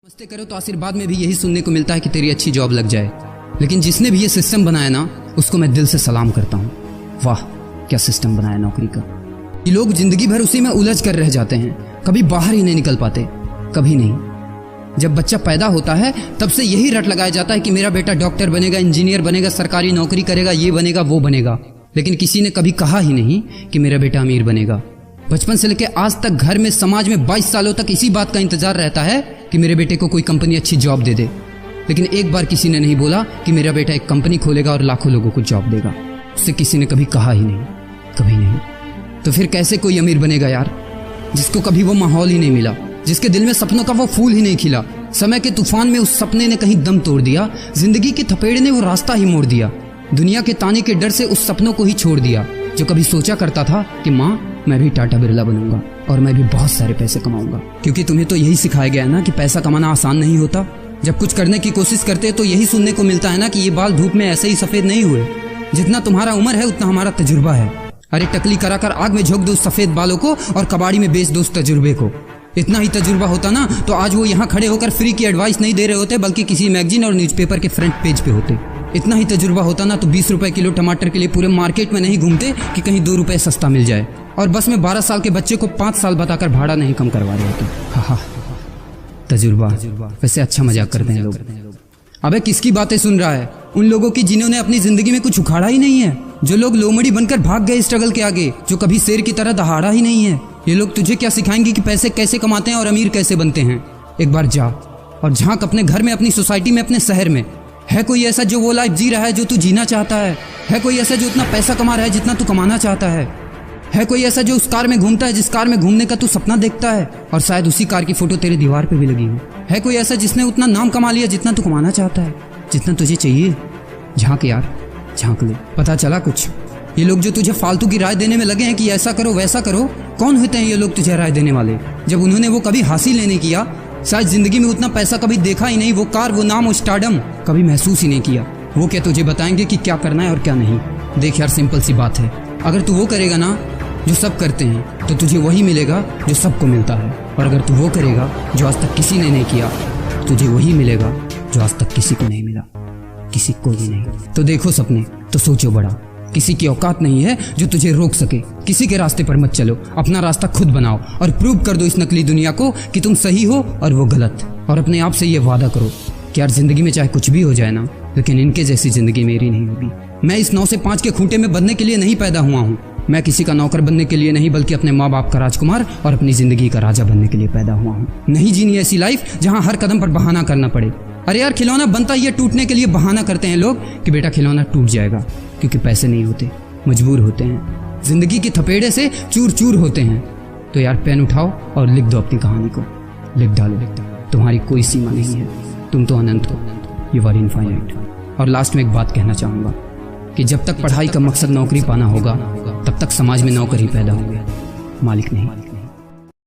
नमस्ते करो तो आशीर्वाद में भी यही सुनने को मिलता है कि तेरी अच्छी जॉब लग जाए। लेकिन जिसने भी ये सिस्टम बनाया ना, उसको मैं दिल से सलाम करता हूँ। वाह क्या सिस्टम बनाया नौकरी का। ये लोग जिंदगी भर उसी में उलझ कर रह जाते हैं, कभी बाहर ही नहीं निकल पाते, कभी नहीं। जब बच्चा पैदा होता है तब से यही रट लगाया जाता है कि मेरा बेटा डॉक्टर बनेगा, इंजीनियर बनेगा, सरकारी नौकरी करेगा, ये बनेगा वो बनेगा। लेकिन किसी ने कभी कहा ही नहीं कि मेरा बेटा अमीर बनेगा। बचपन से लेकर आज तक घर में, समाज में 22 सालों तक इसी बात का इंतजार रहता है कि मेरे बेटे को कोई कंपनी अच्छी जॉब दे दे। लेकिन एक बार किसी ने नहीं बोला कि मेरा बेटा एक कंपनी खोलेगा और लाखों लोगों को जॉब देगा। उससे किसी ने कभी कहा ही नहीं, कभी नहीं। तो फिर कैसे कोई अमीर बनेगा यार, जिसको कभी वो माहौल ही नहीं मिला, जिसके दिल में सपनों का वो फूल ही नहीं खिला। समय के तूफान में उस सपने ने कहीं दम तोड़ दिया, जिंदगी के थपेड़े ने वो रास्ता ही मोड़ दिया। दुनिया के ताने के डर से उस सपनों को ही छोड़ दिया जो कभी सोचा करता था कि माँ मैं भी टाटा बिरला बनूंगा और मैं भी बहुत सारे पैसे कमाऊंगा। क्योंकि तुम्हें तो यही सिखाया गया है ना कि पैसा कमाना आसान नहीं होता। जब कुछ करने की कोशिश करते तो यही सुनने को मिलता है ना कि ये बाल धूप में ऐसे ही सफेद नहीं हुए। जितना तुम्हारा उम्र है उतना हमारा तजुर्बा है। अरे टकली कराकर आग में झोंक दो उस सफेद बालों को और कबाड़ी में बेच दो उस तजुर्बे को। इतना ही तजुर्बा होता ना तो आज वो यहाँ खड़े होकर फ्री की एडवाइस नहीं दे रहे होते, बल्कि किसी मैगजीन और न्यूज़पेपर के फ्रंट पेज पे होते। इतना ही तजुर्बा होता ना तो 20 रुपए किलो टमाटर के लिए पूरे मार्केट में नहीं घूमते कि कहीं 2 रुपए सस्ता मिल जाए। और बस में 12 साल के बच्चे को 5 साल बताकर भाड़ा नहीं कम करवा रहे होते। हाँ तजुर्बा, वैसे अच्छा मजाक करते हैं लोग। अबे किसकी बातें सुन रहा है? उन लोगों की जिन्होंने अपनी जिंदगी में कुछ उखाड़ा ही नहीं है। जो लोग लोमड़ी बनकर भाग गए स्ट्रगल के आगे, जो कभी शेर की तरह दहाड़ा ही नहीं है। ये लोग तुझे क्या सिखाएंगे कि पैसे कैसे कमाते हैं और अमीर कैसे बनते हैं। एक बार जा और झांक अपने घर में, अपनी सोसाइटी में, अपने शहर में। है कोई ऐसा जो वो लाइफ जी रहा है जो तू जीना चाहता है? है कोई ऐसा जो उतना पैसा कमा रहा है जितना तू कमाना चाहता है? है कोई ऐसा जो उस कार में घूमता है जिस कार में घूमने का तू सपना देखता है और शायद उसी कार की फोटो तेरे दीवार पे भी लगी हो? है कोई ऐसा जिसने उतना नाम कमा लिया जितना तू कमाना चाहता है, जितना तुझे चाहिए? झांक यार, झांक ले, पता चला कुछ। ये लोग जो तुझे फालतू की राय देने में लगे हैं कि ऐसा करो वैसा करो, कौन होते हैं ये लोग तुझे राय देने वाले? जब उन्होंने वो कभी हासिल ही नहीं किया, शायद जिंदगी में उतना पैसा कभी देखा ही नहीं, वो कार, वो नाम, वो स्टारडम कभी महसूस ही नहीं किया, वो क्या तुझे बताएंगे कि क्या करना है और क्या नहीं? देख यार, सिंपल सी बात है, अगर तू वो करेगा ना जो सब करते हैं तो तुझे वही मिलेगा जो सबको मिलता है। और अगर तू वो करेगा जो आज तक किसी ने नहीं किया, तुझे वही मिलेगा जो आज तक किसी को नहीं मिला, किसी को भी नहीं। तो देखो सपने तो सोचो बड़ा। किसी की औकात नहीं है जो तुझे रोक सके। किसी के रास्ते पर मत चलो, अपना रास्ता खुद बनाओ और प्रूव कर दो इस नकली दुनिया को कि तुम सही हो और वो गलत। और अपने आप से ये वादा करो कि यार जिंदगी में चाहे कुछ भी हो जाए ना, लेकिन इनके जैसी जिंदगी मेरी नहीं होगी। मैं इस 9 से 5 के खूंटे में बंधने के लिए नहीं पैदा हुआ हूँ। मैं किसी का नौकर बनने के लिए नहीं, बल्कि अपने माँ बाप का राजकुमार और अपनी जिंदगी का राजा बनने के लिए पैदा हुआ हूँ। नहीं जीनी ऐसी लाइफ जहाँ हर कदम पर बहाना करना पड़े। अरे यार, खिलौना बनता ही है टूटने के लिए। बहाना करते हैं लोग कि बेटा खिलौना टूट जाएगा, क्योंकि पैसे नहीं होते, मजबूर होते हैं, जिंदगी के थपेड़े से चूर चूर होते हैं। तो यार पेन उठाओ और लिख दो अपनी कहानी को, लिख डालो। तुम्हारी कोई सीमा नहीं है, तुम तो अनंत हो, यू आर इनफाइनाइट। और लास्ट में एक बात कहना चाहूंगा कि जब तक पढ़ाई का मकसद नौकरी पाना होगा, तब तक समाज में नौकर ही पैदा होंगे, मालिक नहीं।